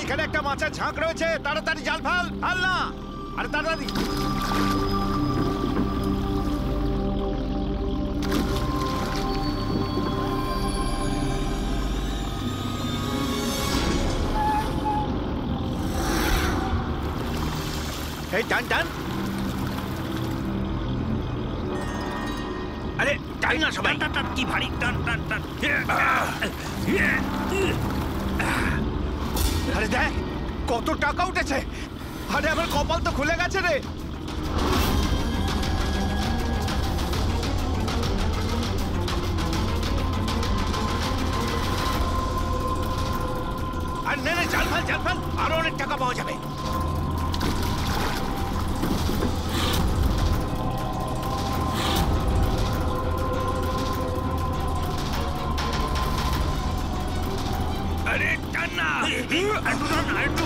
এখানে একটা মাছের ঝাঁক রয়েছে, তাড়াতাড়ি জাল ফেল, ফেল না, আরে তাড়াতাড়ি। এই টান টান, আরে টান না সবাই, কি ভারী, টান টান টান। আরে দেখ কত টাকা উঠেছে, আরে আমার কপাল তো খুলে গেছে রে। আর নে নে, জাল ফেল জাল ফেল, আরো অনেক টাকা পাওয়া যাবে। আরে টান না, একটু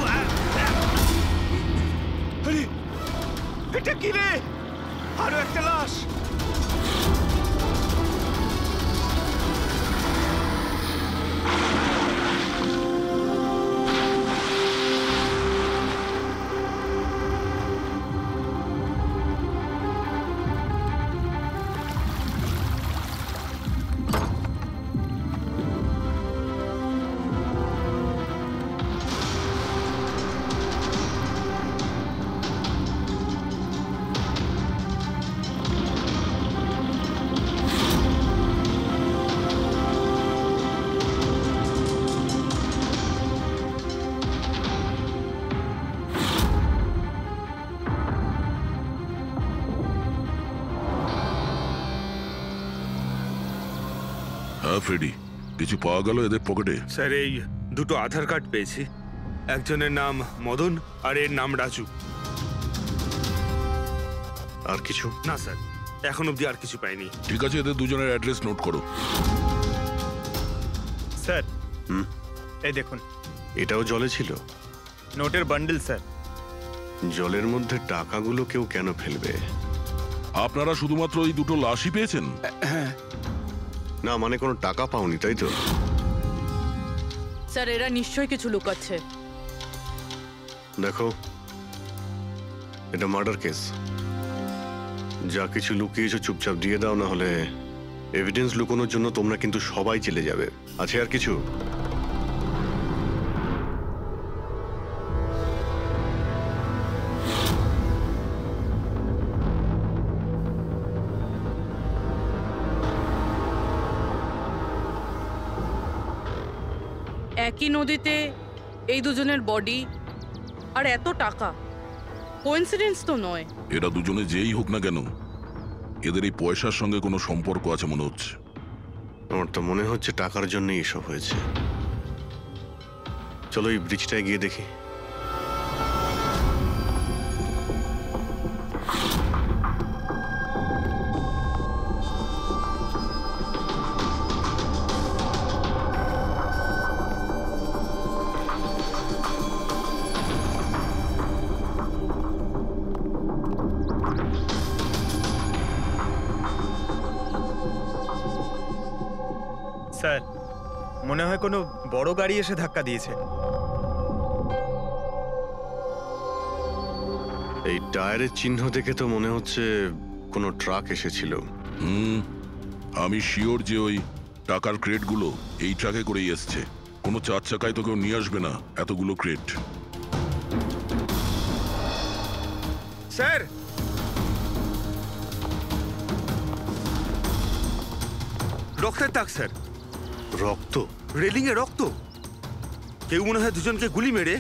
আরে এটা কি রে, আরো একটা লাশ। ফ্রেডি, কিছু পাওয়া গেল এদের পকেটে? স্যার এই দুটো আধার কার্ড পেয়েছি, একজনের নাম মদন আর এর নাম রাজু। আর কিছু না স্যার, এখন অবধি আর কিছু পাইনি। ঠিক আছে, এদের দুজনের অ্যাড্রেস নোট করো। স্যার এই দেখুন, এটাও জলে ছিল? নোটের বান্ডেল স্যার। জলের মধ্যে টাকাগুলো কেউ কেন ফেলবে? আপনারা শুধুমাত্র এই দুটো লাশই পেয়েছেন? না মানে কোনো টাকা পাওনি তাই তো? স্যার এরা নিশ্চয়ই কিছু লুকাচ্ছে। দেখো, এটা মার্ডার কেস, যা কিছু লুকিয়েছো চুপচাপ দিয়ে দাও, না হলে এভিডেন্স লুকানোর জন্য তোমরা কিন্তু সবাই চলে যাবে। আছে আর কিছু? একই নদীতে এই দুজনের বডি আর এত টাকা, কোইন্সিডেন্স তো নয়। এরা দুজনে যেই হোক না কেন, এদের এই পয়সার সঙ্গে কোনো সম্পর্ক আছে মনে হচ্ছে। আমার তো মনে হচ্ছে টাকার জন্যই এসব হয়েছে। চলো এই ব্রিজটায় গিয়ে দেখি। স্যার মনে হয় কোনো বড় গাড়ি এসে ধাক্কা দিয়েছে। এই টায়ারের চিহ্ন দেখে তো মনে হচ্ছে কোনো ট্রাক এসেছিল। আমি শিওর যে ওই টাকার ক্রেটগুলো এই ট্রাকে করেই এসছে। কোনো চার চাকায় তো কেউ নিয়ে আসবে না এতগুলো ক্রেট। স্যার রক্তের দাগ স্যার। রক্ত? রেলিং এ রক্ত। কেউ মনে হয় দুজনকে গুলি মেরে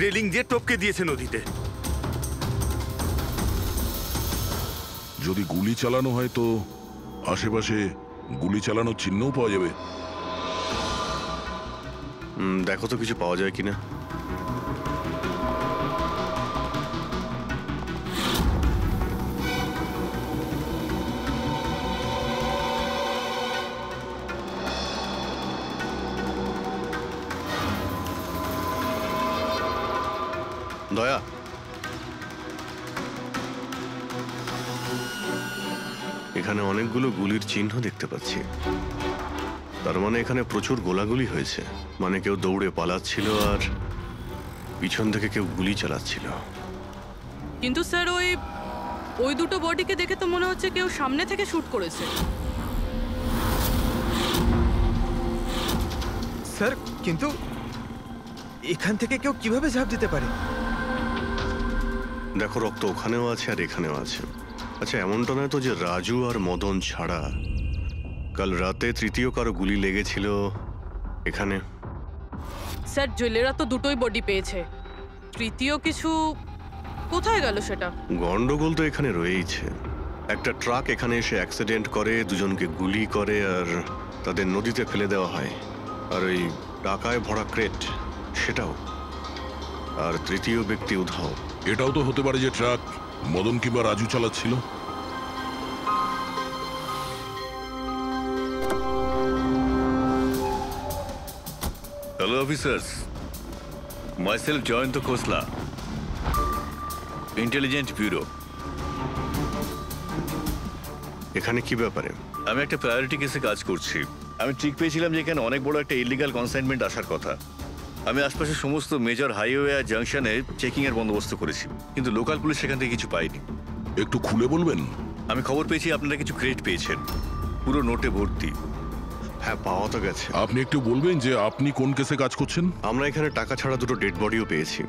রেলিং দিয়ে টপকে দিয়েছে নদীতে। যদি গুলি চালানো হয় তো আশেপাশে গুলি চালানোর চিহ্নও পাওয়া যাবে। দেখো তো কিছু পাওয়া যায় কিনা। দয়া, এখানে অনেকগুলো গুলির চিহ্ন দেখতে পাচ্ছি। তার মানে এখানে প্রচুর গোলাগুলি হয়েছে, মানে কেউ দৌড়ে পালাচ্ছিল আর পিছন থেকে কেউ গুলি চালাচ্ছিল। কিন্তু স্যার ওই দুটো বডিকে দেখে তো মনে হচ্ছে কেউ সামনে থেকে শুট করেছে। স্যার কিন্তু এখান থেকে কেউ কিভাবে ঝাঁপ দিতে পারে? দেখো, রক্ত ওখানেও আছে আর এখানেও আছে। আচ্ছা, এমনটা নয় তো যে রাজু আর মদন ছাড়া কাল রাতে তৃতীয় কারো গুলি লেগেছিল এখানে? স্যার জেলেরা তো দুটোই বডি পেয়েছে, তৃতীয় কিছু কোথায় গেল সেটা? গন্ডগোল তো এখানে রয়েইছে। একটা ট্রাক এখানে এসে অ্যাক্সিডেন্ট করে, দুজনকে গুলি করে আর তাদের নদীতে ফেলে দেওয়া হয়। আর ওই টাকায় ভরা ক্রেট সেটাও। আর তৃতীয় ব্যক্তি উধাও। এটাও তো হতে পারে যে ট্রাক মদন কিংবা রাজু চালাচ্ছিল। Hello officers, myself Jayant Khosla, Intelligence Bureau. এখানে কি ব্যাপারে? আমি একটা প্রায়োরিটি কেসে কাজ করছি। আমি ঠিক পেয়েছিলাম যে এখানে অনেক বড় একটা ইলিগাল কনসাইনমেন্ট আসার কথা। আমি আশপাশের সমস্ত মেজর হাইওয়ে আর জাংশনে চেকিং এর বন্দোবস্ত করেছি, কিন্তু লোকাল পুলিশ সেখান থেকে কিছু পাইনি। একটু খুলে বলবেন? আমি খবর পেয়েছি আপনারা কিছু ক্রেট পেয়েছেন, পুরো নোটে ভর্তি। হ্যাঁ, পাওয়া তো গেছে। আপনি একটু বলবেন যে আপনি কোন কেসে কাজ করছেন? আমরা এখানে টাকা ছাড়া দুটো ডেড বডিও পেয়েছি।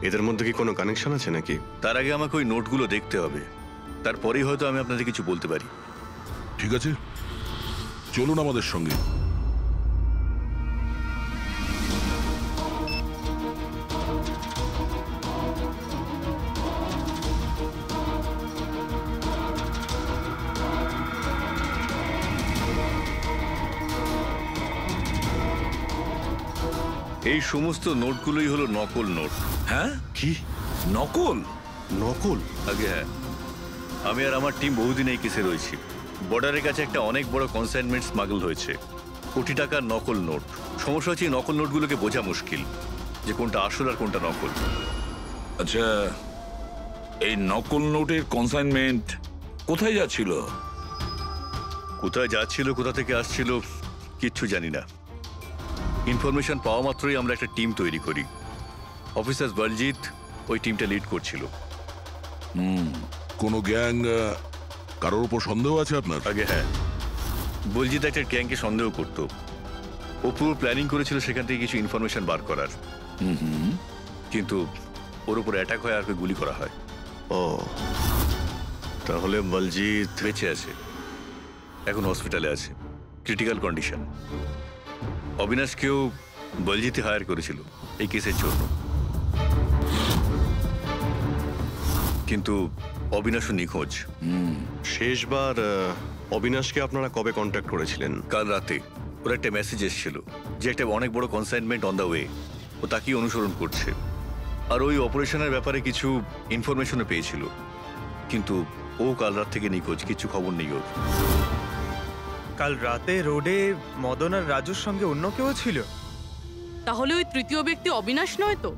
এদের মধ্যে কি কোনো কানেকশন আছে নাকি? তার আগে আমাকে ওই নোটগুলো দেখতে হবে, তারপরেই হয়তো আমি আপনাদের কিছু বলতে পারি। ঠিক আছে, চলুন আমাদের সঙ্গে। এই সমস্ত নোটগুলোই হলো নকল নোট। হ্যাঁ, কি নকল? নকল? আগে হ্যাঁ, আমি আর আমার টিম বহুদিন এই কেসে রয়েছি। বর্ডারের কাছে একটা অনেক বড় কনসাইনমেন্ট স্মাগল হয়েছে, কোটি টাকার নকল নোট। সমস্যা হচ্ছে এই নকল নোটগুলোকে বোঝা মুশকিল যে কোনটা আসল আর কোনটা নকল। আচ্ছা, এই নকল নোটের কনসাইনমেন্ট কোথায় যাচ্ছিল? কোথায় যাচ্ছিল, কোথা থেকে আসছিল কিচ্ছু জানি না। ইনফরমেশন পাওয়া মাত্রই আমরা একটা টিম তৈরি করি। অফিসার বলজিৎ ওই টিমটা লিড করছিল। কোনো গ্যাং কারোর উপর সন্দেহ আছে আপনার? আগে হ্যাঁ, বলজিৎ একটা গ্যাংকে সন্দেহ করত। ও পুরো প্ল্যানিং করেছিল সেখান থেকে কিছু ইনফরমেশন বার করার, কিন্তু ওর উপর অ্যাটাক হয় আর ওকে গুলি করা হয়। ও, তাহলে বলজিৎ বেঁচে আছে, এখন হসপিটালে আছে, ক্রিটিক্যাল কন্ডিশন। অবিনাশকেও বলজিৎ হায়ার করেছিল এই কেসের জন্য, কিন্তু অবিনাশও নিখোঁজ। শেষবার অবিনাশকে আপনারা কবে কন্ট্যাক্ট করেছিলেন? কাল রাতে ওর একটা মেসেজ এসেছিল যে একটা অনেক বড় কনসাইনমেন্ট অন দ্য ওয়ে, ও তাকেই অনুসরণ করছে। আর ওই অপারেশনের ব্যাপারে কিছু ইনফরমেশনও পেয়েছিল, কিন্তু ও কাল রাত থেকে নিখোঁজ, কিছু খবর নেই ওর। কাল রাতে রোডে মদন আর রাজুর সঙ্গে অন্য কেউ ছিল? তাহলে ওই তৃতীয় ব্যক্তি অবিনাশ নয় তো?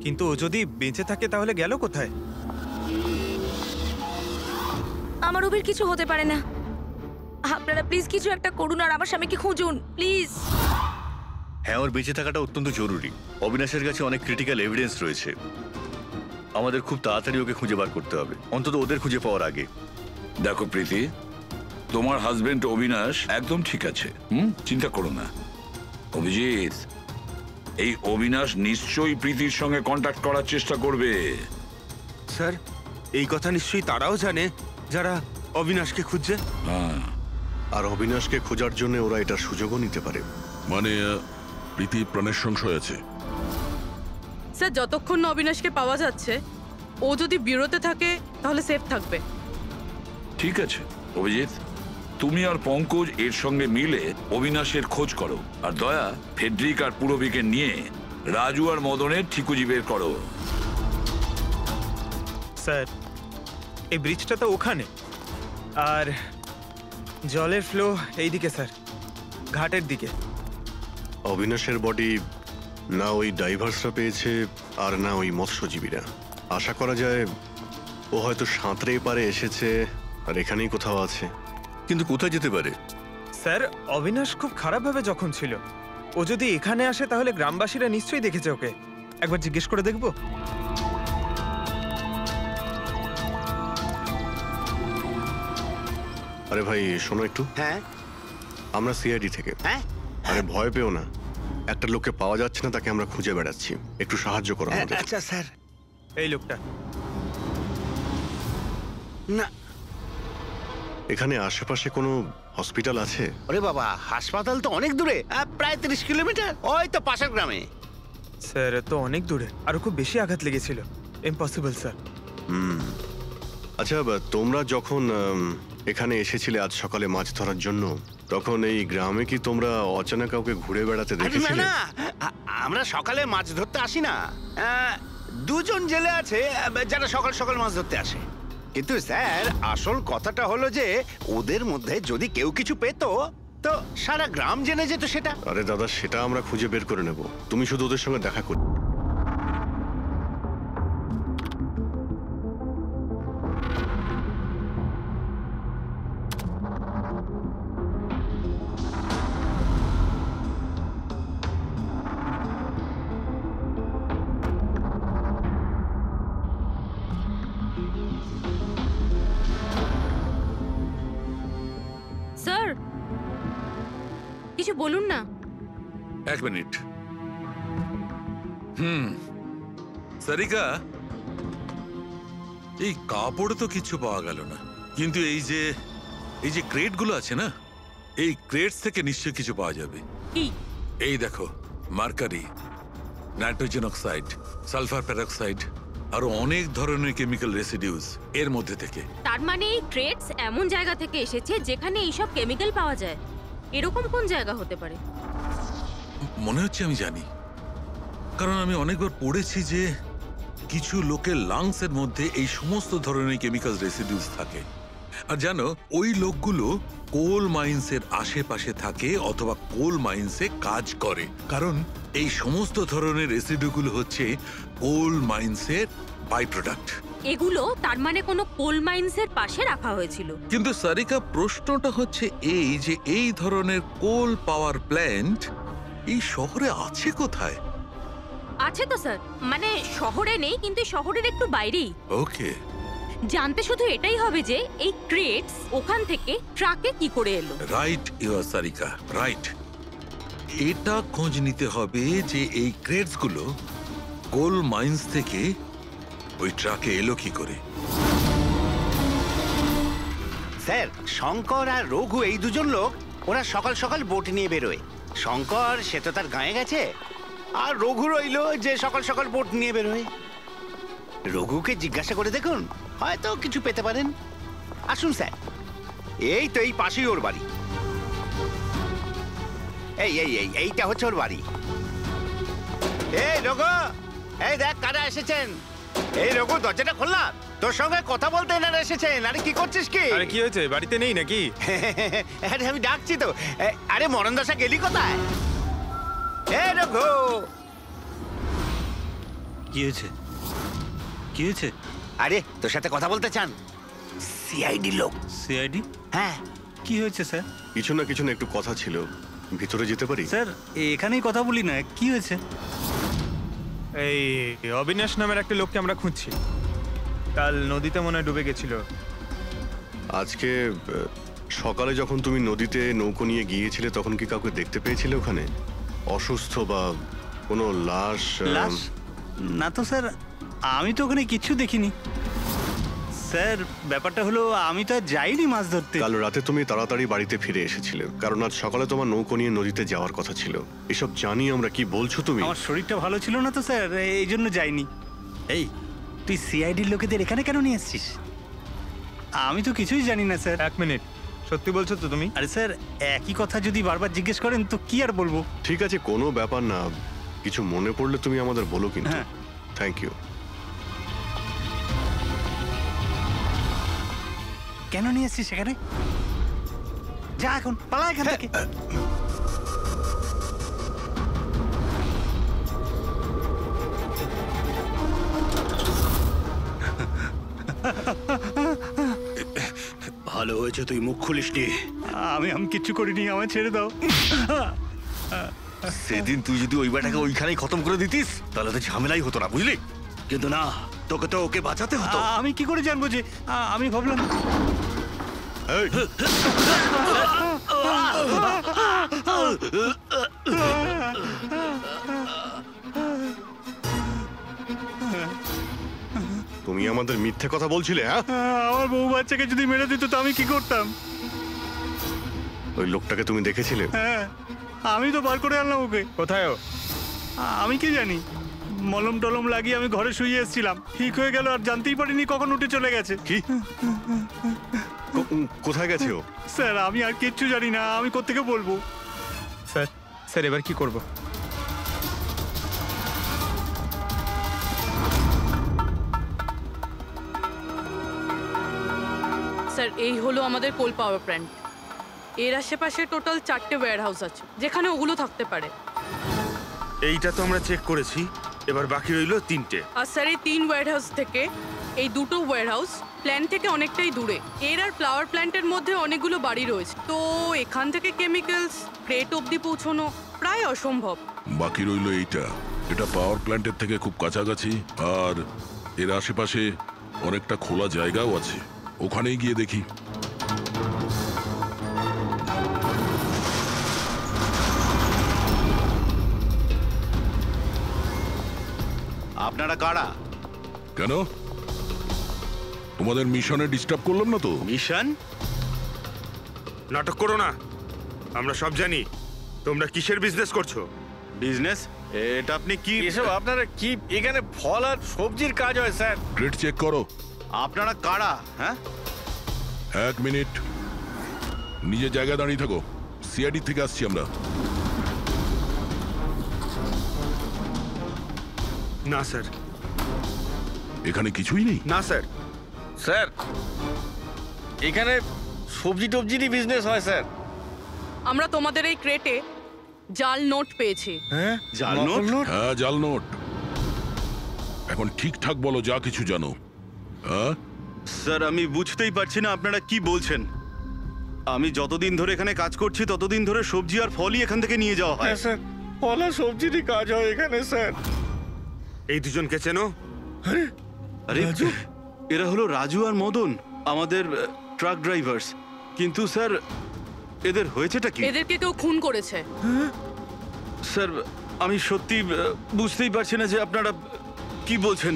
কিন্তু ও যদি বেঁচে থাকে তাহলে গেল কোথায়? আমার ওবির কিছু হতে পারে না। আপনারা প্লিজ কিছু একটা করুন আর আমার স্বামীকে খুঁজুন প্লিজ। হ্যাঁ, ওর বেঁচে থাকাটা অত্যন্ত জরুরি। অবিনাশের কাছে অনেক ক্রিটিক্যাল এভিডেন্স রয়েছে, আমাদের খুব তাড়াতাড়ি ওকে খুঁজে বার করতে হবে, অন্তত ওদের খুঁজে পাওয়ার আগে। দেখো প্রীতি, তোমার হাজবেন্ড অবিনাশ একদম ঠিক আছে, চিন্তা করো না। অভিজিৎ, এই অবিনাশ নিশ্চয়ই প্রীতির সঙ্গে কন্ট্যাক্ট করার চেষ্টা করবে। স্যার, এই কথা নিশ্চয়ই তারাও জানে যারা অবিনাশকে খুঁজছে। হ্যাঁ, আর অবিনাশকে খোঁজার জন্য ওরা এটার সুযোগও নিতে পারে। মানে প্রীতি প্রাণের সংশয় আছে। স্যার যতক্ষণ না অবিনাশকে পাওয়া যাচ্ছে, ও যদি বিরতে থাকে তাহলে সেফ থাকবে। ঠিক আছে অভিজিৎ, তুমি আর পঙ্কজ এর সঙ্গে মিলে অবিনাশের খোঁজ করো, আর দয়া ফেডরিক আর পুরবিকে নিয়ে রাজু আর মদনের ঠিকুজি বের করো। স্যার, এই ব্রিজটা তো ওখানে, আর জলের ফ্লো এইদিকে স্যার, ঘাটের দিকে। অবিনাশের বডি না ওই ডাইভার্সরা পেয়েছে আর না ওই মৎস্যজীবীরা। আশা করা যায় ও হয়তো সাঁতরে পারে এসেছে আর এখানেই কোথাও আছে। কিন্তু কোথায় যেতে পারে? স্যার, অবিনাশ খুব খারাপভাবে জখম ছিল। ও যদি এখানে আসে তাহলে গ্রামবাসীরা নিশ্চয়ই দেখেছে ওকে। একবার জিজ্ঞেস করে দেখবো? আরে ভাই শোনো একটু, হ্যাঁ আমরা সিআইডি থেকে। হ্যাঁ আরে ভয় পেও না, একটা লোককে পাওয়া যাচ্ছে না, তাকে আমরা খুঁজে বেড়াচ্ছি, একটু সাহায্য করো আমাদের। আচ্ছা স্যার। এই লোকটা না এখানে আশেপাশে কোনো হসপিটাল আছে? ওরে বাবা, হাসপাতাল তো অনেক দূরে, প্রায় 30 কিলোমিটার, ওই তো পাশের গ্রামে। স্যার তো অনেক দূরে, আরো খুব বেশি আঘাত লেগেছিল। Impossible sir. আচ্ছা তোমরা যখন এখানে এসেছিলে আজ সকালে মাছ ধরার জন্য, তখন এই গ্রামে কি তোমরা অচেনা কাউকে ঘুরে বেড়াতে আরে না দেখেছিলে? না, আমরা সকালে মাছ ধরতে আসি না। দুজন জেলে আছে যারা সকাল সকাল মাছ ধরতে আসে। কিন্তু স্যার আসল কথাটা হলো যে ওদের মধ্যে যদি কেউ কিছু পেতো তো সারা গ্রাম জেনে যেত সেটা। আরে দাদা, সেটা আমরা খুঁজে বের করে নেব, তুমি শুধু ওদের সঙ্গে দেখা করো। স্যার কিছু বলুন না। এক মিনিট। সারিকা, এই কাপড়ে তো কিছু পাওয়া গেল না, কিন্তু এই যে ক্রেটগুলো আছে না, এই ক্রেটস থেকে নিশ্চয়ই কিছু পাওয়া যাবে। কি? এই দেখো, mercury, nitrogen oxide, sulphur peroxide, আরো অনেক ধরনের কেমিক্যাল রেসিডিউস এর মধ্যে থেকে। তার মানে এই ট্রেডস এমন জায়গা থেকে এসেছে যেখানে এইসব কেমিক্যাল পাওয়া যায়। এরকম কোন জায়গা হতে পারে? মনে হচ্ছে আমি জানি, কারণ আমি অনেকবার পড়েছি যে কিছু লোকের লাংসের মধ্যে এই সমস্ত ধরনের কেমিক্যাল রেসিডিউস থাকে। আর জানো, ওই লোকগুলো কোল মাইন্সের আশেপাশে থাকে অথবা কোল মাইন্সে কাজ করে, কারণ এই সমস্ত ধরনের রেসিডিউগুলো হচ্ছে কোল মাইন্সের বাই প্রোডাক্ট। এগুলো তার মানে কোনো কোল মাইন্সের পাশে রাখা হয়েছিল। কিন্তু সারিকা, প্রশ্নটা হচ্ছে এই যে এই ধরনের কোল পাওয়ার প্ল্যান্ট এই শহরে আছে কোথায়? আছে তো স্যার, মানে শহরে নেই, কিন্তু শহরের একটু বাইরেই। ওকে, জানতে শুধু এটাই হবে যে এই ক্রেটস ওখান থেকে ট্রাকে কি করে এলো। Right your Sarika, right. এটা খোঁজ নিতে হবে যে এই ক্রেটস গুলো কোল মাইন্স থেকে ওই ট্রাকে এলো কি করে। স্যার শঙ্কর আর রঘু এই দুজন লোক, ওরা সকাল সকাল বোট নিয়ে বেরোয়। শঙ্কর সে তো তার গায়ে গেছে, আর রঘু রইল যে সকাল সকাল বোট নিয়ে বেরোয়। রঘুকে জিজ্ঞাসা করে দেখুন, হয়তো কিছু পেতে পারেন। আসুন স্যার, এই তো এই পাশেই ওর বাড়ি। এইটা হচ্ছে ওর বাড়ি। এই রঘু, এই দেখ কারা এসেছেন। এই রঘু, দরজাটা খোলা, তোর সঙ্গে কথা বলতে এনারা এসেছেন। আরে কি করছিস কি? আরে কি হয়েছে, বাড়িতে নেই নাকি? আরে আমি ডাকছি তো। আরে মরণ দশা গেলি কোথায়? এই রঘু, কি হয়েছে? কি হয়েছে? আরে তোর সাথে কথা বলতে চান সিআইডি লোক। সিআইডি? হ্যাঁ। কি হয়েছে স্যার? কিছু না একটু কথা ছিল, ভিতরে যেতে পারি? স্যার এখানেই কথা বলি না, কি হয়েছে? এই অবিনাশ নামের একটা লোককে আমরা খুঁজছি, কাল নদীতে মনে হয় ডুবে গেছিল। আজকে সকালে যখন তুমি নদীতে নৌকো নিয়ে গিয়েছিলে তখন কি কাউকে দেখতে পেয়েছিলে ওখানে, অসুস্থ বা কোনো লাশ? লাশ? না তো স্যার, আমি তো ওখানে কিছু দেখিনি। স্যার ব্যাপারটা হলো আমি তো আর যাইনি মাছ ধরতে। কাল রাতে তুমি তাড়াতাড়ি বাড়িতে ফিরে এসেছিলে, কারণ আজ সকালে তোমার নৌকো নিয়ে নদীতে যাওয়ার কথা ছিল। এসব জানি আমরা, কি বলছো তুমি? আমার শরীরটা ভালো ছিল না তো স্যার, এই জন্য যাইনি। এই তুই সিআইডির লোকেদের এখানে কেন নিয়ে এসছিস? আমি তো কিছুই জানি না স্যার। এক মিনিট, সত্যি বলছো তো তুমি? আরে স্যার, একই কথা যদি বারবার জিজ্ঞেস করেন তো কি আর বলবো। ঠিক আছে, কোনো ব্যাপার না, কিছু মনে পড়লে তুমি আমাদের বলো কিন্তু। হ্যাঁ। Thank you. কেন নিয়ে এসছিস সেখানে? যা এখন পালা এখান থেকে। ভালো হয়েছে তুই মুখ খুলিসনি। আমি কিচ্ছু করিনি, আমায় ছেড়ে দাও। সেদিন তুই যদি ওই বেটাকে ওইখানেই খতম করে দিতিস তাহলে তো ঝামেলাই হতো না, বুঝলি? কিন্তু না, তোকে তো ওকে বাঁচাতে হতো। আমি কি করে জানবো যে আমি ভাবলাম এই, তুমি আমাদের মিথ্যে কথা বলছিলে, হ্যাঁ? আমার বউ বাচ্চাকে যদি মেরে দিত তো আমি কি করতাম? ওই লোকটাকে তুমি দেখেছিলে? হ্যাঁ, আমি তো বার করে আনলাম ওকে। কোথায় ও? আমি কি জানি, মলম টলম লাগিয়ে আমি ঘরে শুয়ে এসেছিলাম, ঠিক হয়ে গেল আর জানতেই পারিনি কখন উঠে চলে গেছে। কি? কোথায় গেছে ও? স্যার আমি আর কিচ্ছু জানি না, আমি কোত্থেকে বলবো? স্যার স্যার এবার কি করব? স্যার এই হলো আমাদের কোল পাওয়ার প্ল্যান্ট। এর আশেপাশে টোটাল 4টে ওয়্যার হাউস আছে যেখানে ওগুলো থাকতে পারে। এইটা তো আমরা চেক করেছি, এবার বাকি রইলো 3টে। আর স্যার এই 3 ওয়্যার হাউস থেকে এই 2টো ওয়্যার হাউস প্ল্যান্ট থেকে অনেকটাই দূরে। এর আর ফ্লাওয়ার প্ল্যান্টের মধ্যে অনেকগুলো বাড়ি রয়েছে, তো এখান থেকে কেমিক্যালস ক্রেট অবধি পৌঁছানো প্রায় অসম্ভব। বাকি রইলো এইটা, এটা পাওয়ার প্ল্যান্টের থেকে খুব কাছাকাছি, আর এর আশেপাশে অনেকটা খোলা জায়গাও আছে, ওখানেই গিয়ে দেখি। আপনারা কারা? কেন, তোমাদের মিশনে ডিস্টার্ব করলাম না তো? মিশন? নাটক করো না, আমরা সব জানি তোমরা কিসের বিজনেস করছো। বিজনেস? এটা আপনি কি এসব আপনারা কি? এখানে ফল আর সবজির কাজ হয় স্যার। গ্রেড চেক করো। আপনারা কারা? হ্যাঁ, 1 মিনিট, নিজের জায়গায় দাঁড়িয়ে থাকো। সিআইডি থেকে আসছি আমরা। না স্যার। এখানে কিছুই নেই? না স্যার। স্যার এখানে সবজি টবজিরই বিজনেস হয় স্যার। আমরা তোমাদের এই ক্রেটে জাল নোট পেয়েছি। হ্যাঁ, জাল নোট? হ্যাঁ, জাল নোট। এখন ঠিকঠাক বলো যা কিছু জানো। হ্যাঁ স্যার, আমি বুঝতেই পারছি না আপনারা কি বলছেন। আমি যতদিন ধরে এখানে কাজ করছি ততদিন ধরে সবজি আর ফলই এখান থেকে নিয়ে যাওয়া হয়। স্যার ফল আর সবজিরই কাজ হয় এখানে স্যার। এই দুজনকে চেনো? আরে এরা হলো রাজু আর মদন, আমাদের ট্রাক ড্রাইভার্স। কিন্তু স্যার এদের হয়েছেটা কি? এদেরকে কেউ খুন করেছে। স্যার আমি সত্যি বুঝতেই পারছি না যে আপনারা কি বলছেন।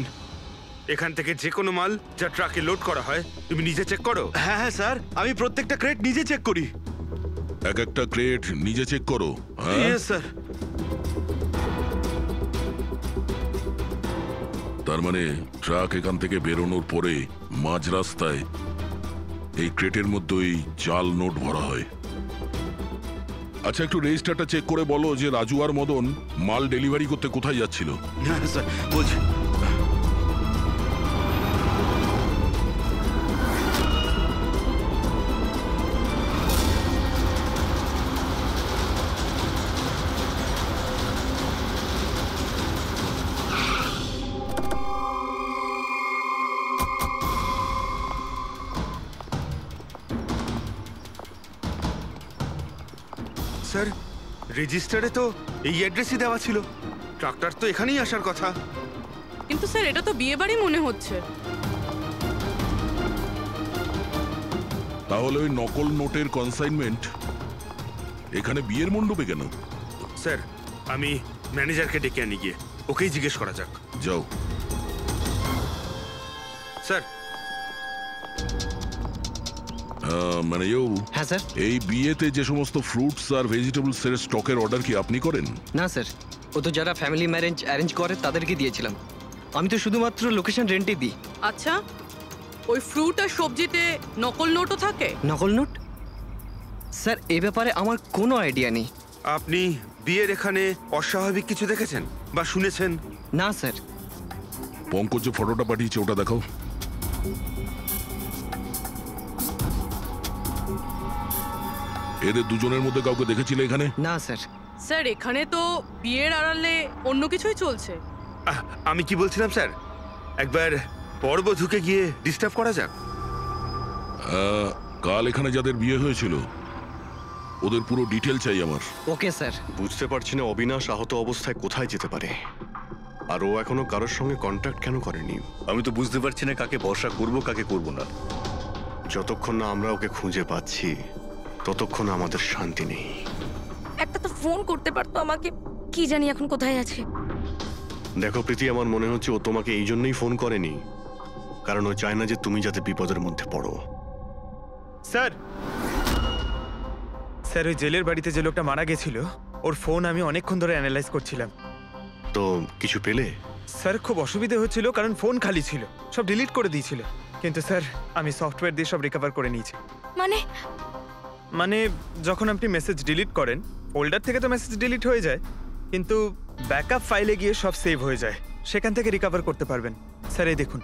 এখান থেকে যে কোনো মাল যা ট্রাকে লোড করা হয় তুমি নিজে চেক করো। হ্যাঁ হ্যাঁ স্যার, আমি প্রত্যেকটা ক্রেট নিজে চেক করি। এক একটা ক্রেট নিজে চেক করো? হ্যাঁ ইয়েস স্যার। তার মানে ট্রাক এখান থেকে বেরোনোর পরে মাঝ রাস্তায় এই ক্রেটের মধ্যেই জাল নোট ভরা হয়। আচ্ছা, একটু রেজিস্টারটা চেক করে বলো যে রাজু আর মদন মাল ডেলিভারি করতে কোথায় যাচ্ছিল? হ্যাঁ স্যার, বলছি। স্যার, রেজিস্টারে তো এই অ্যাড্রেসই দেওয়া ছিল। ট্রাকটার তো এখানেই আসার কথা। কিন্তু স্যার এটা তো বিয়ে বাড়ি মনে হচ্ছে। তাহলে ওই নকল নোটের কনসাইনমেন্ট এখানে বিয়ের মণ্ডপে কেন? স্যার, আমি ম্যানেজারকে ডেকে আনি, গিয়ে ওকেই জিজ্ঞেস করা যাক। যাও। স্যার। ম্যানেজার। হ্যাঁ স্যার। এই বিয়েতে যে সমস্ত ফ্রুটস আর ভেজিটেবলস এর স্টকের অর্ডার কি আপনি করেন? না স্যার, ও তো যারা ফ্যামিলি ম্যারেজ অ্যারেঞ্জ করে তাদেরকে দিয়েছিলাম। আমি তো শুধুমাত্র লোকেশন রেন্টে দিই। আচ্ছা, ওই ফ্রুট আর সবজিতে নকল নোটও থাকে? নকল নোট? স্যার এই ব্যাপারে আমার কোনো আইডিয়া নেই। আপনি বিয়ের এখানে অস্বাভাবিক কিছু দেখেছেন বা শুনেছেন? না স্যার। পঙ্কজ যে ফটোটা পাঠিয়েছে ওটা দেখাও। এদের দুজনের মধ্যে কাউকে দেখেছিলে এখানে? না স্যার। স্যার এখানে তো বিয়ের আড়ালে অন্য কিছুই চলছে। আমি কি বলছিলাম স্যার, একবার পর্বধুকে গিয়ে ডিস্টার্ব করা যাক। কাল এখানে যাদের বিয়ে হয়েছিল ওদের পুরো ডিটেল চাই আমার। Okay sir. বুঝতে পারছি না অবিনাশ আহত অবস্থায় কোথায় যেতে পারে, আর ও এখনো কারোর সঙ্গে কন্ট্যাক্ট কেন করেনি। আমি তো বুঝতে পারছি না কাকে ভরসা করবো কাকে করবো না। যতক্ষণ না আমরা ওকে খুঁজে পাচ্ছি ততক্ষণ আমাদের শান্তি নেই। একটা তো ফোন করতে পারতো আমাকে, কি জানি এখন কোথায় আছে। দেখো প্রীতি, আমার মনে হচ্ছে ও তোমাকে এই জন্যই ফোন করেনি, কারণ ও চায় না যে তুমি যাতে বিপদের মধ্যে পড়ো। স্যার, স্যার ওই জেলের বাড়িতে যে লোকটা মারা গেছিল ওর ফোন আমি অনেকক্ষণ ধরে অ্যানালাইজ করছিলাম। তো কিছু পেলে? স্যার খুব অসুবিধে হচ্ছিল কারণ ফোন খালি ছিল, সব ডিলিট করে দিয়েছিল। কিন্তু স্যার আমি সফটওয়্যার দিয়ে সব রিকভার করে নিয়েছি। মানে যখন আপনি মেসেজ ডিলিট করেন ফোল্ডার থেকে তো মেসেজ ডিলিট হয়ে যায়, কিন্তু ব্যাকআপ ফাইলে গিয়ে সব সেভ হয়ে যায়, সেখান থেকে রিকভার করতে পারবেন। স্যার এই দেখুন,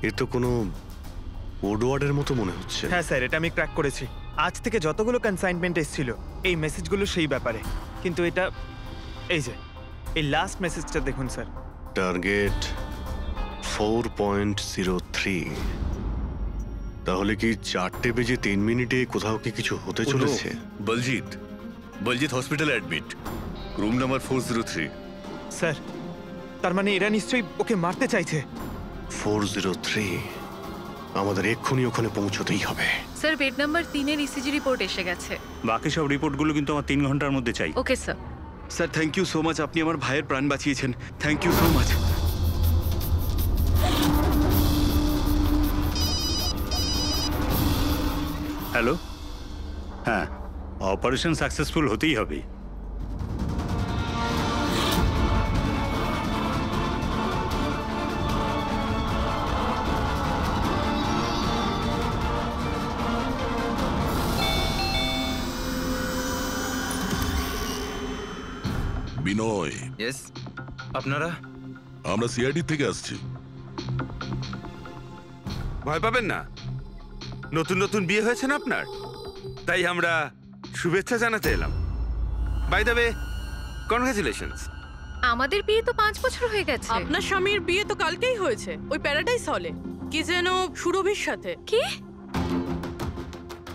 এ তো কোনো কোডওয়ার্ডের মতো মনে হচ্ছে। হ্যাঁ স্যার, এটা আমি ক্র্যাক করেছি। আজ থেকে যতগুলো কনসাইনমেন্ট এসেছিল এই মেসেজগুলো সেই ব্যাপারে, কিন্তু এটা এই যে এই লাস্ট মেসেজটা দেখুন স্যার। টার্গেট 4.03। তাহলে কি 4:03 কোথাও কি কিছু হতে চলেছে? বলজিৎ হসপিটালে অ্যাডমিট, রুম নাম্বার 403। স্যার তার মানে এরা নিশ্চয়ই ওকে মারতে চাইছে। 403, আমাদের এক্ষুনি ওখানে পৌঁছতেই হবে। Sir bed number 3 ECG report এসে গেছে। বাকি সব রিপোর্টগুলো কিন্তু আমার 3 ঘন্টার মধ্যে চাই। Okay sir. Sir thank you so much, আপনি আমার ভাইয়ের প্রাণ বাঁচিয়েছেন। Thank you so much. Hello, হ্যাঁ অপারেশন সাকসেসফুল হতেই হবে। বিনয়, ইয়েস, আপনারা? আমরা সিআইডি থেকে আসছি। ভয় পাবেন না, নতুন নতুন বিয়ে হয়েছে না আপনার, তাই আমরা শুভেচ্ছা জানাতে এলাম। By the way, congratulations. আমাদের বিয়ে তো 5 বছর হয়ে গেছে। আপনার স্বামীর বিয়ে তো কালকেই হয়েছে, ওই প্যারাডাইস হলে, কি যেন সুরভির সাথে। কি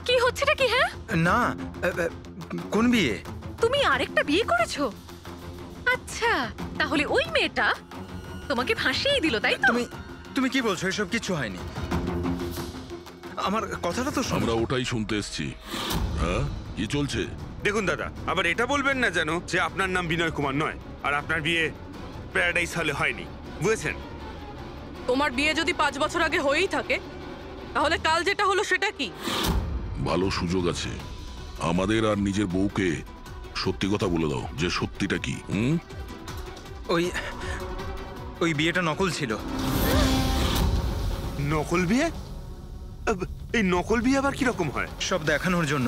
কি হচ্ছেটা কি? হ্যাঁ না, কোন বিয়ে? তুমি আরেকটা বিয়ে করেছো? আচ্ছা, তাহলে ওই মেয়েটা তোমাকে ফাঁসিয়ে দিল, তাই তো? তুমি কি বলছো? এসব কিছু হয়নি। আমার কথাটা তো শোনো। আমরা ওটাই শুনতে এসেছি। হ্যাঁ, কি চলছে? দেখুন দাদা, আবার এটা বলবেন না যেন যে আপনার নাম বিনয় কুমার নয় আর আপনার বিয়ে প্যারাডাইস হলে হয়নি, বুঝেছেন? তোমার বিয়ে যদি 5 বছর আগে হয়েই থাকে তাহলে কাল যেটা হলো সেটা কি? ভালো সুযোগ আছে, আমাদের আর নিজের বউকে সত্যি কথা বলে দাও যে সত্যিটা কি। ওই বিয়েটা নকল ছিল। নকল বিয়ে? এই নকল বিয়ে আবার কিরকম হয়? সব দেখানোর জন্য।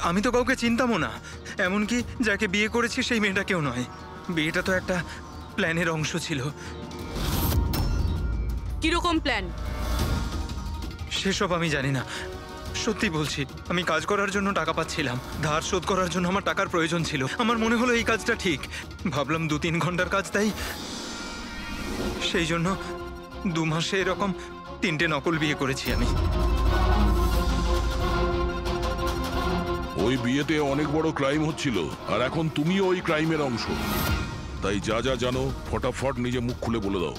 আমি তো কাউকে চিনতামও না, এমনকি যাকে বিয়ে করেছি সেই মেয়েটাকেও নয়। বিয়েটা তো একটা প্ল্যানের অংশ ছিল। কিরকম প্ল্যান? সেসব আমি জানি না, সত্যি বলছি। আমি কাজ করার জন্য টাকা পাচ্ছিলাম, ধার শোধ করার জন্য আমার টাকার প্রয়োজন ছিল। আমার মনে হলো এই কাজটা ঠিক, ভাবলাম 2-3 ঘন্টার কাজ, তাই সেই জন্য 2 মাসে এরকম 3টে নকল বিয়ে করেছি আমি। ওই বিয়েতে অনেক বড় ক্রাইম হচ্ছিল, আর এখন তুমিও ওই ক্রাইমের অংশ। তাই যা যা জানো ফটাফট নিজে মুখ খুলে বলে দাও,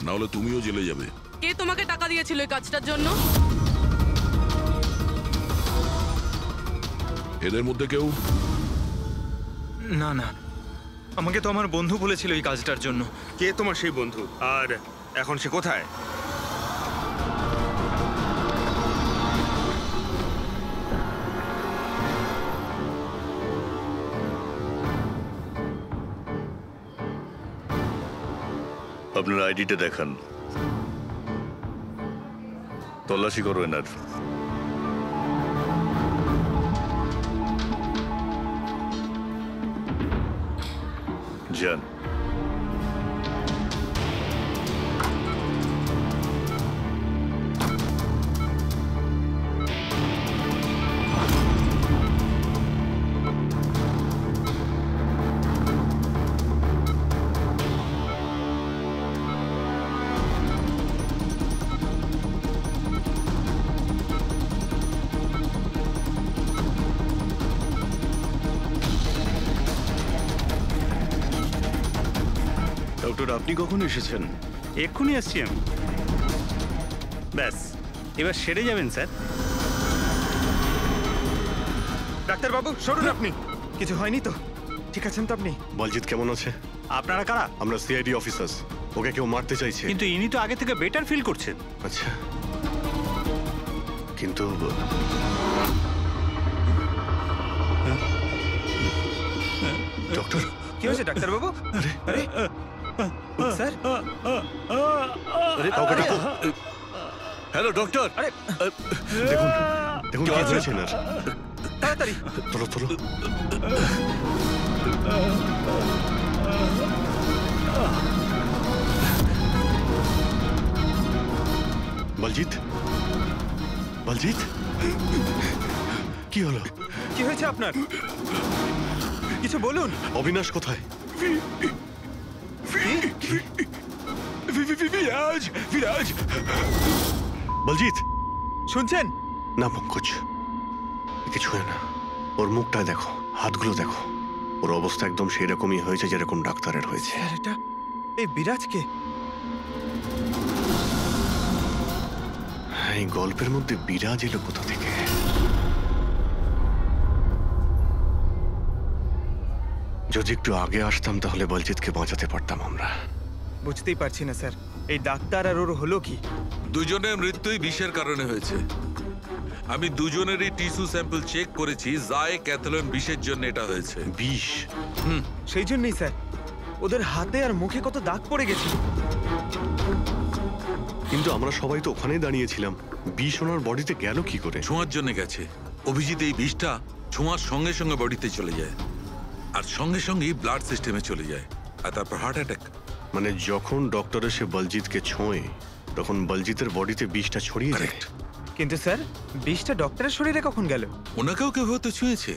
না হলে তুমিও জেলে যাবে। কে তোমাকে টাকা দিয়েছিল এই কাজটার জন্য? এদের মধ্যে কেউ? না না, আমাকে তো আমার বন্ধু বলেছিল এই কাজটার জন্য। কে তোমার সেই বন্ধু, আর এখন সে কোথায়? আপনার আইডিটা দেখান, তল্লাশি করো এনার। যান। ডক্টর আপনি কখন এসেছেন? এক্ষুনি আসছি আমি। ব্যাস, এবার সেরে যাবেন স্যার। ডাক্তারবাবু সরুন আপনি। কিছু হয়নি তো? ঠিক আছেন তো আপনি? বলজিৎ কেমন আছে? আপনারা কারা? আমরা সিআইডি অফিসার্স। ওকে কেউ মারতে চাইছে। কিন্তু ইনি তো আগে থেকে বেটার ফিল করছেন। আচ্ছা, কিন্তু ডক্টর কি হয়েছে ডাক্তারবাবু? আরে স্যার, আরে কাউকে ডাকো। Hello doctor. আরে দেখুন দেখুন কি হয়েছে না। তাড়াতাড়ি তোলো তোলো। বলজিৎ, বলজিৎ, কি হলো? কি হয়েছে আপনার? কিছু বলুন। অবিনাশ কোথায়? বিরাজ, বিরাজ। বলজিৎ, শুনছেন? না পঙ্কজ, কিছু হয় না। ওর মুখটা দেখো, হাতগুলো দেখো। ওর অবস্থা একদম সেই রকমই হয়েছে যেরকম ডাক্তারের হয়েছে। স্যার, এটা এই বিরাজকে? এই গল্পের মধ্যে বিরাজ এলো কোথা থেকে? যদি একটু আগে আসতাম তাহলে বলজিৎকে বাঁচাতে পারতাম আমরা। বুঝতেই পারছি না স্যার, এই ডাক্তার আর ওর হলো কি? দুজনের মৃত্যুই বিষের কারণে হয়েছে। আমি দুজনেরই টিস্যু স্যাম্পল চেক করেছি, জায় ক্যাথলন বিষের জন্য এটা হয়েছে। বিষ? সেই জন্যই স্যার, ওদের হাতে আর মুখে কত দাগ পড়ে গেছে। কিন্তু আমরা সবাই তো ওখানেই দাঁড়িয়েছিলাম। বিষ ওনার বডিতে গেল কি করে? ছোঁয়ার জন্য গেছে। অভিজিৎ, এই বিষটা ছোঁয়ার সঙ্গে সঙ্গে বডিতে চলে যায়, আর সঙ্গে সঙ্গেই ব্লাড সিস্টেমে চলে যায়, আর তারপর হার্ট অ্যাটাক। মানে যখন ডক্টর এসে বলজিৎকে ছোঁয়ে তখন বলজিতের বডিতে বিষটা ছড়িয়ে যায়। কিন্তু স্যার, বিষটা ডক্টরের শরীরে কখন গেল? ওনাকেও কেউ হয়তো ছুঁয়েছে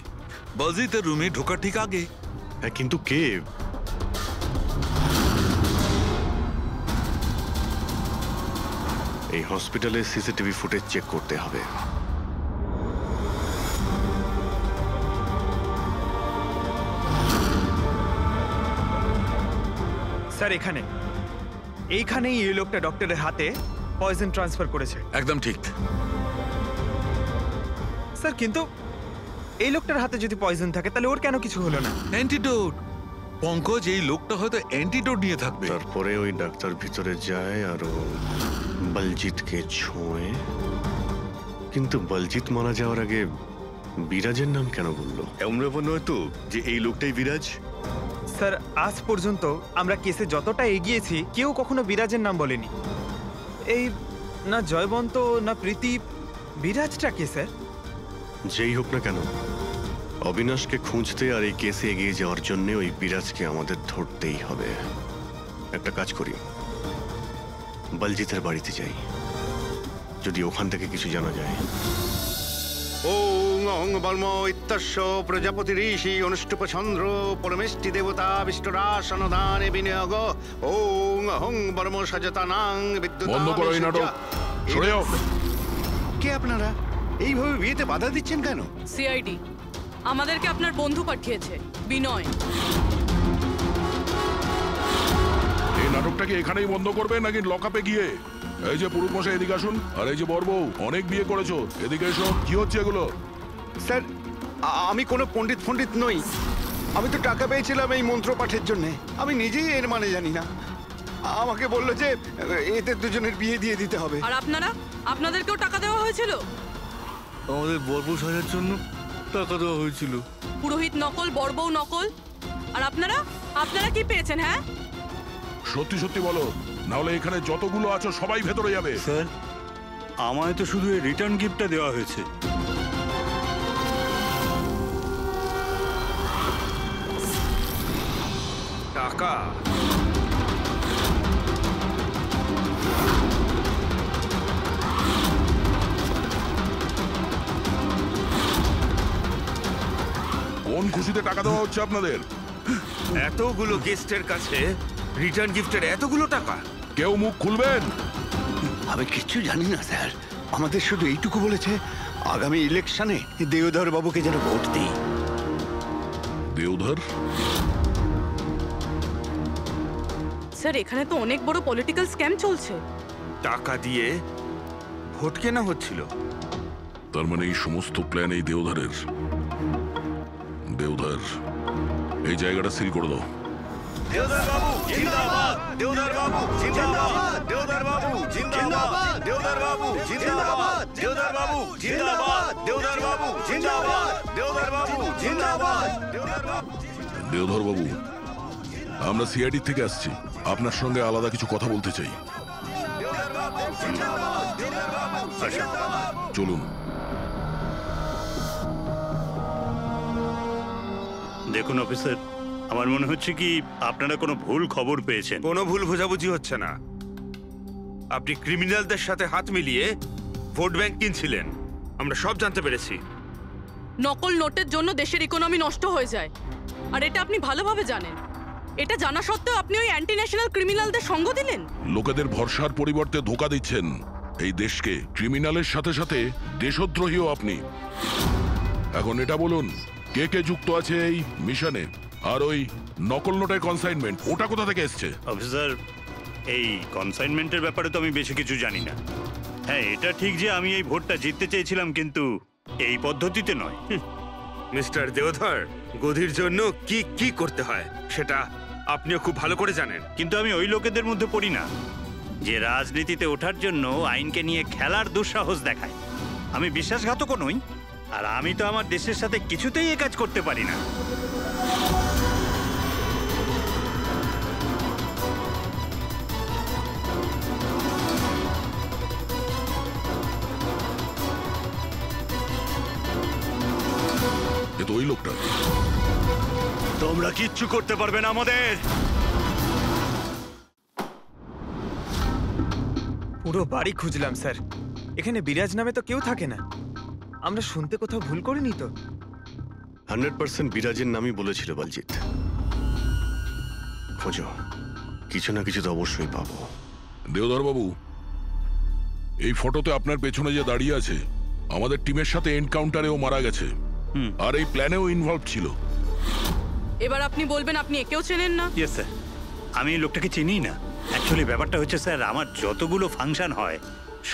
বলজিতের রুমে ঢোকার ঠিক আগে। হ্যাঁ, কিন্তু কে? এই হসপিটালে সিসিটিভি ফুটেজ চেক করতে হবে। স্যার, এইখানেই এই লোকটা ডক্টরের হাতে পয়জন ট্রান্সফার করেছে। একদম ঠিক স্যার, কিন্তু এই লোকটার হাতে যদি পয়জন থাকে তাহলে ওর কেন কিছু হলো না? অ্যান্টিডোট। পঙ্কজ, এই লোকটা হয়তো অ্যান্টিডোট নিয়ে থাকবে। তারপরে ওই ডাক্তার ভিতরে যায় আর ও বলজিৎকে ছোঁয়ে। কিন্তু বলজিৎ মারা যাওয়ার আগে বিরাজের নাম কেন বললো? এমন ব্যাপার নয় তো যে এই লোকটাই বিরাজ? স্যার, আজ পর্যন্ত আমরা কেসে যতটা এগিয়েছি কেউ কখনো বিরাজের নাম বলেনি। এই না জয়বন্ত না প্রীতি, বিরাজটা কে স্যার? যেই হোক না কেন, অবিনাশকে খুঁজতে আর এই কেসে এগিয়ে যাওয়ার জন্য ওই বিরাজকে আমাদের ধরতেই হবে। একটা কাজ করি, বলজিতের বাড়িতে যাই, যদি ওখান থেকে কিছু জানা যায়। ওং অং বর্ম ইত্যস্য প্রজাপতি ঋষি অনুষ্ঠুপ চন্দ্র পরমেষ্টি দেবতা বিষ্টরাসনদানে বিনিয়োগ ওং অং বর্ম সজতানাং বিদ্যুৎ। বন্ধ করো এই নাটক, সরে যাও। কে আপনারা? এইভাবে বিয়েতে বাধা দিচ্ছেন কেন? সিআইডি আমাদেরকে আপনার বন্ধু পাঠিয়েছে, বিনয়। এই নাটকটাকে এখানেই বন্ধ করবে নাকি লকআপে গিয়ে? এই যে পুরুষ মশাই, এদিকে আসুন। আর এই যে বরবউ, অনেক বিয়ে করেছো, এদিকে এসো। কি হচ্ছে এগুলো? স্যার, আমি কোনো পণ্ডিত নই। আমি তো টাকা পেয়েছিলাম এই মন্ত্র পাঠের জন্য। আমি নিজেই এর মানে জানি না। আমাকে বললো যে এদের দুজনের বিয়ে দিয়ে দিতে হবে। আর আপনাদেরকেও টাকা দেওয়া হয়েছিল? আমাদের বরবউ সাজার জন্য টাকা দেওয়া হয়েছিল। পুরোহিত নকল, বরবউ নকল। আর আপনারা কি পেয়েছেন? হ্যাঁ, সত্যি সত্যি বলো, নাহলে এখানে যতগুলো আছো সবাই ভেতরে যাবে। স্যার, আমায় তো শুধু এই রিটার্ন গিফটটা দেওয়া হয়েছে। টাকা? কোন খুশিতে টাকা দেওয়া হচ্ছে আপনাদের? এতগুলো গেস্টের কাছে রিটার্ন গিফটের এতগুলো টাকা? কেউ মুখ খুলবেন? আমি কিচ্ছু জানি না স্যার। আমাদের শুধু এইটুকু বলেছে, আগামী ইলেকশনে দেওধর বাবুকে যেন ভোট দিই। দেওধর? স্যার এখানে তো অনেক বড় পলিটিক্যাল স্ক্যাম চলছে। টাকা দিয়ে ভোট কেনা হচ্ছিল। তার মানে এই সমস্ত প্ল্যান এই দেওধারের। দেওধার, এই জায়গাটা সিল করে দাও। দেওদার বাবু জিন্দাবাদ, দেওদার বাবু জিন্দাবাদ, দেওদার বাবু জিন্দাবাদ, দেওদার বাবু জিন্দাবাদ, দেওদার বাবু জিন্দাবাদ, দেওদার বাবু জিন্দাবাদ, দেওদার বাবু জিন্দাবাদ, দেওদার বাবু। দেওধর বাবু, আমরা সিআইডি থেকে আসছি, আপনার সঙ্গে আলাদা কিছু কথা বলতে চাই। চলুন। দেখুন অফিসার, আমার মনে হচ্ছে কি আপনারা কোনো ভুল খবর পেয়েছেন। কোনো ভুল বোঝাবুঝি হচ্ছে না। আপনি ক্রিমিনালদের সাথে হাত মিলিয়ে ভোট ব্যাংক কিনছিলেন, আমরা সব জানতে পেরেছি। নকল নোটের জন্য দেশের ইকোনমি নষ্ট হয়ে যায়, আর এটা আপনি ভালোভাবে জানেন। এটা জানা সত্ত্বেও আপনি ওই অ্যান্টি ন্যাশনাল ক্রিমিনালদের সঙ্গ দিলেন। লোকেদের ভরসার পরিবর্তে ধোঁকা দিচ্ছেন এই দেশকে। ক্রিমিনালের সাথে সাথে দেশদ্রোহীও আপনি। এখন এটা বলুন, কে কে যুক্ত আছে এই মিশনে? আর ওই নকল নোটের কনসাইনমেন্ট, ওটা কোথা থেকে এসছে? অফিসার, এই কনসাইনমেন্টের ব্যাপারে তো আমি বেশি কিছু জানি না। হ্যাঁ, এটা ঠিক যে আমি এই ভোটটা জিততে চেয়েছিলাম, কিন্তু এই পদ্ধতিতে নয়। মিস্টার দেওধর, গদির জন্য কি কি করতে হয় সেটা আপনিও খুব ভালো করে জানেন। কিন্তু আমি ওই লোকেদের মধ্যে পড়ি না যে রাজনীতিতে ওঠার জন্য আইনকে নিয়ে খেলার দুঃসাহস দেখায়। আমি বিশ্বাসঘাতকও নই, আর আমি তো আমার দেশের সাথে কিছুতেই এ কাজ করতে পারি না। এ তো ওই লোকটা। তোমরা কিচ্ছু করতে পারবে না আমাদের। পুরো বাড়ি খুঁজলাম স্যার, এখানে বিরাজ নামে তো কেউ থাকে না। আমরা শুনতে কোথাও ভুল করিনি তো? 100% বিরাজের নামই বলেছিল বলজিৎ। খোঁজো, কিছু না কিছু তো অবশ্যই পাবো। দেওধর বাবু, এই ফটোতে আপনার পেছনে যে দাঁড়িয়ে আছে, আমাদের টিমের সাথে এনকাউন্টারেও মারা গেছে, আর এই প্ল্যানেও ইনভলভ ছিল। এবার আপনি বলবেন আপনি একেও চেনেন না? ইয়েস স্যার, আমি এই লোকটাকে চিনি না। অ্যাকচুয়ালি ব্যাপারটা হচ্ছে স্যার, আমার যতগুলো ফাংশন হয়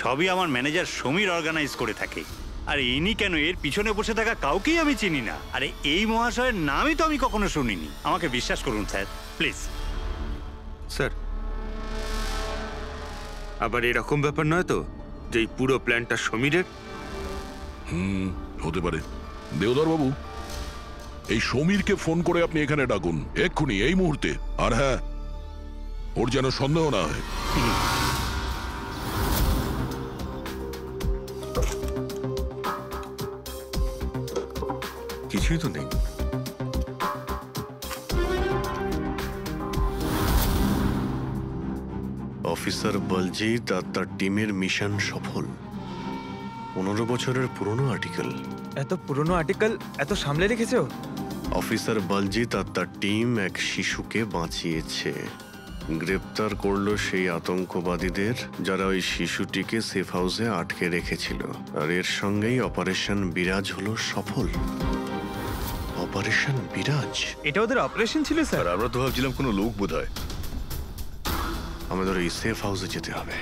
সবই আমার ম্যানেজার সমীর অর্গানাইজ করে থাকে। আর ইনি কেন, এর পিছনে বসে থাকা কাউকেই আমি চিনি না। আরে এই মহাশয়ের নামই তো আমি কখনো শুনিনি। আমাকে বিশ্বাস করুন স্যার, প্লিজ। স্যার, আবার এরকম ব্যাপার নয় তো যে এই পুরো প্ল্যানটা সমীরের? হতে পারে। দেওধর বাবু, এই সমীরকে ফোন করে আপনি এখানে ডাকুন এক্ষুনি, এই মুহূর্তে। আর হ্যাঁ, ওর যেন সন্দেহ না হয়। কিছুই তো নেই। অফিসার বলজিৎ আর তার টিমের মিশন সফল। 15 বছরের পুরনো আর্টিকেল। এত পুরনো আর্টিকেল এত সামলে রেখেছো? অফিসার বলজিৎ আর তার টিম এক শিশুকে বাঁচিয়েছে। গ্রেপ্তার করলো সেই আতঙ্কবাদীদের যারা ওই শিশুটিকে সেফ হাউসে আটকে রেখেছিল। আর এর সঙ্গেই অপারেশন বিরাজ হলো সফল। অপারেশন বিরাজ, এটা ওদের অপারেশন ছিল স্যার? আমরা তো ভাবছিলাম কোনো লোক বোধহয়। আমাদের এই সেফ হাউসে যেতে হবে।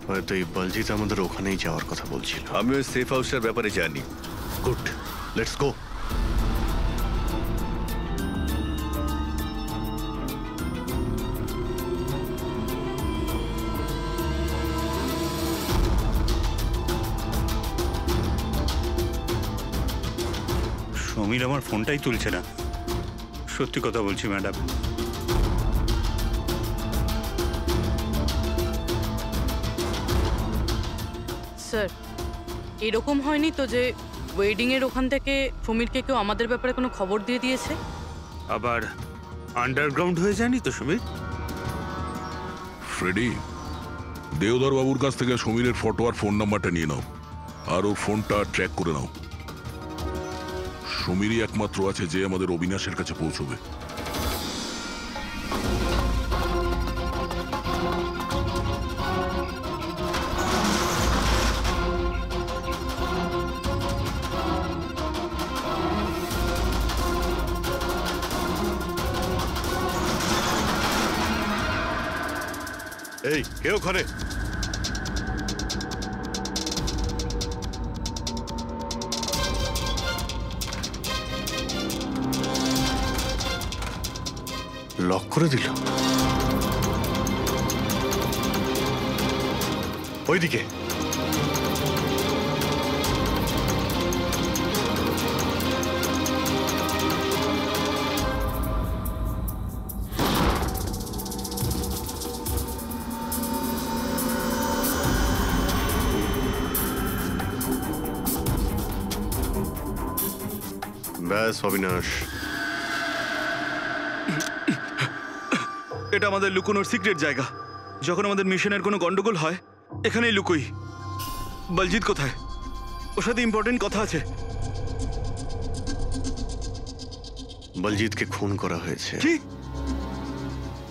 হয়তো এই বলজিৎ আমাদের ওখানেই যাওয়ার কথা বলছিল। আমি ওই সেফ হাউসের ব্যাপারে জানি। Good, let's go. সমীর আমার ফোনটাই তুলছে না। সত্যি কথা বলছি ম্যাডাম। স্যার, এরকম হয়নি তো যে ওয়েডিং এর ওখান থেকে সমীরকে কেউ আমাদের ব্যাপারে কোনো খবর দিয়ে দিয়েছে? আবার আন্ডারগ্রাউন্ড হয়ে যায়নি তো সমীর? ফ্রেডি, দেওধর বাবুর কাছ থেকে সমীরের ফটো আর ফোন নাম্বারটা নিয়ে নাও, আর ওর ফোনটা ট্র্যাক করে নাও। সমীরই একমাত্র আছে যে আমাদের অবিনাশের কাছে পৌঁছবে। এই কে ওখানে? লক করে দিল। ওইদিকে ব্যাস অবিনাশ, এটা আমাদের লুকোনোর সিক্রেট জায়গা। যখন আমাদের মিশনের কোনো গন্ডগোল হয় এখানেই লুকোই। বলজিৎ কোথায়? ওর সাথে ইম্পর্টেন্ট কথা আছে। বলজিৎকে খুন করা হয়েছে। কি?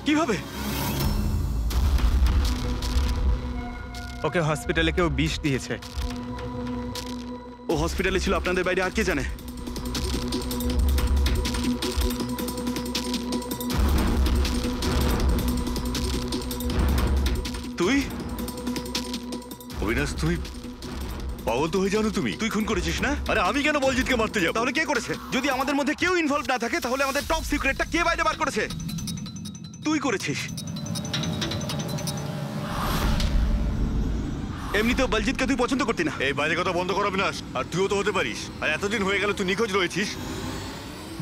কিভাবে? ওকে হসপিটালে কেউ বিষ দিয়েছে। ও হসপিটালে ছিল, আপনাদের বাইরে আর কে জানে? তুই অবিনাশ, তুই পাগল তো হয়ে যাও না তুমি? তুই খুন করেছিস না? আরে আমি কেন বলজিৎকে মারতে যাব? তাহলে কে করেছে? যদি আমাদের মধ্যে কেউ ইনভলভ না থাকে তাহলে আমাদের টপ সিক্রেটটা কে বাইরে বার করেছে? তুই করেছিস। এমনিতেও বলজিৎকে তুই পছন্দ করতি না। এই বাইরে কথা বন্ধ কর অবিনাশ। আর তুইও তো হতে পারিস। আর এতদিন হয়ে গেল তুই নিখোঁজ রয়েছিস।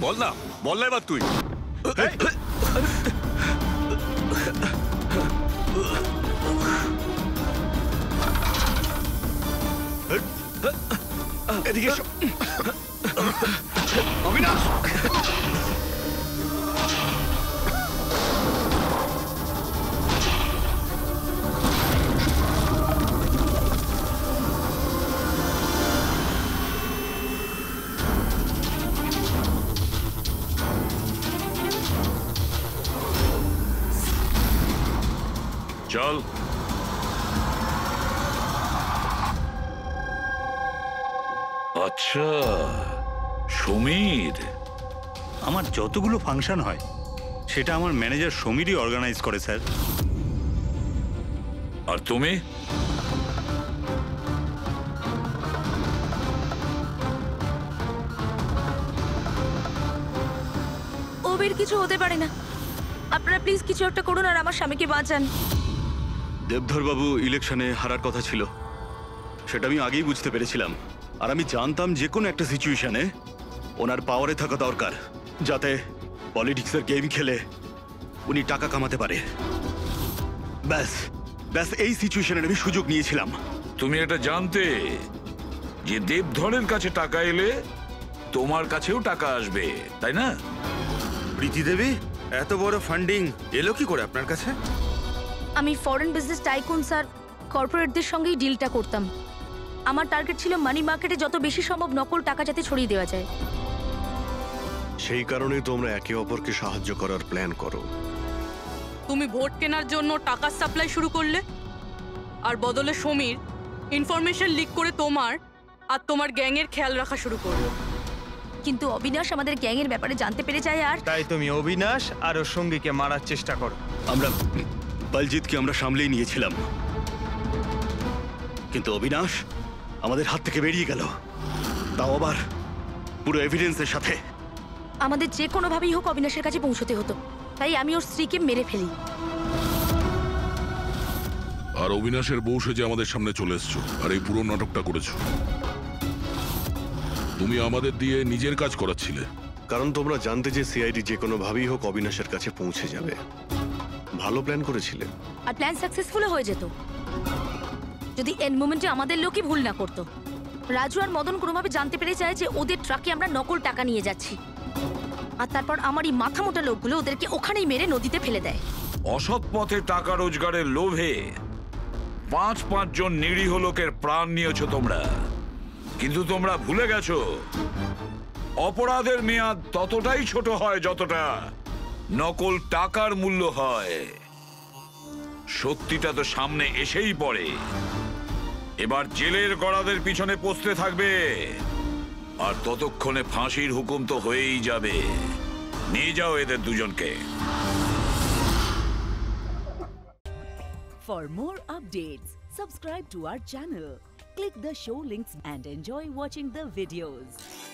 বল না এবার তুই। এদিকে এসো। অবিনাশ, চল। আচ্ছা সমীর, আমার যতগুলো ফাংশন হয় সেটা আমার ম্যানেজার সমীরই অর্গানাইজ করে স্যার। আর তুমি? ওবের কিছু হতে পারে না। আপনারা প্লিজ কিছু একটা করুন আর আমার স্বামীকে বাঁচান। দেবধর বাবু ইলেকশনে হারার কথা ছিল, সেটা আমি আগেই বুঝতে পেরেছিলাম। আর আমি জানতাম যে কোনো একটা সিচুয়েশনে ওনার পাওয়ারে থাকা দরকার, যাতে পলিটিক্সের গেম খেলে উনি টাকা কামাতে পারে। ব্যাস এই সিচুয়েশনের আমি সুযোগ নিয়েছিলাম। তুমি এটা জানতে যে দেবধরের কাছে টাকা এলে তোমার কাছেও টাকা আসবে, তাই না? প্রীতি দেবী, এত বড় ফান্ডিং এলো কি করে আপনার কাছে? আমি ফরেন বিজনেস টাইকুন স্যার কর্পোরেটদের সঙ্গেই ডিলটা করতাম। আমার টার্গেট ছিল মানি মার্কেটে যত বেশি সম্ভব নকল টাকা যাতে ছড়িয়ে দেওয়া যায়। সেই কারণেই তোমরা একে অপরকে সাহায্য করার প্ল্যান করো। তুমি ভোট কেনার জন্য টাকার সাপ্লাই শুরু করলে, আর বদলে সমীর ইনফরমেশন লিক করে তোমার আর তোমার গ্যাংয়ের খেয়াল রাখা শুরু করলো। কিন্তু অবিনাশ আমাদের গ্যাংয়ের ব্যাপারে জানতে পেরে যায়, আর তাই তুমি অবিনাশ আর ওর সঙ্গীকে মারার চেষ্টা করো। আমরা বলজিৎকে আমরা সামলেই নিয়েছিলাম, কিন্তু অবিনাশ আমাদের হাত থেকে বেরিয়ে গেল, তাও আবার পুরো এভিডেন্সের সাথে। আমাদের যে কোনোভাবেই হোক অবিনাশের কাছে পৌঁছতে হতো, তাই আমি ওর স্ত্রীকে মেরে ফেলি। আর অবিনাশের বউ সেজে আমাদের সামনে চলে এসছো আর এই পুরো নাটকটা করেছো। তুমি আমাদের দিয়ে নিজের কাজ করাচ্ছিলে, কারণ তোমরা জানতে যে সিআইডি যে কোনোভাবেই হোক অবিনাশের কাছে পৌঁছে যাবে। ভালো প্ল্যান করেছিলে। আর প্ল্যান সাকসেসফুল হয়ে যেত যদি এন্ড মোমেন্টে আমাদের লোকই ভুল না করতো। রাজু আর মদন কোনোভাবে জানতে পেরে যায় যে ওদের ট্রাকে আমরা নকল টাকা নিয়ে যাচ্ছি, আর তারপর আমার এই মাথা মোটা লোকগুলো ওদেরকে ওখানেই মেরে নদীতে ফেলে দেয়। অসৎ পথে টাকা রোজগারের লোভে 5 জন নিরীহ লোকের প্রাণ নিয়েছো তোমরা, কিন্তু তোমরা ভুলে গেছো অপরাধের মেয়াদ ততটাই ছোট হয় যতটা নকল টাকার মূল্য হয়। সত্যিটা তো সামনে এসেই পড়ে। এবার জেলের গড়াদের পিছনে পৌঁছতে থাকবে, আর ততক্ষণে ফাঁসির হুকুম তো হয়েই যাবে। নিয়ে যাও এদের দুজনকে। For more updates, subscribe to our channel, click the show links and enjoy watching the videos.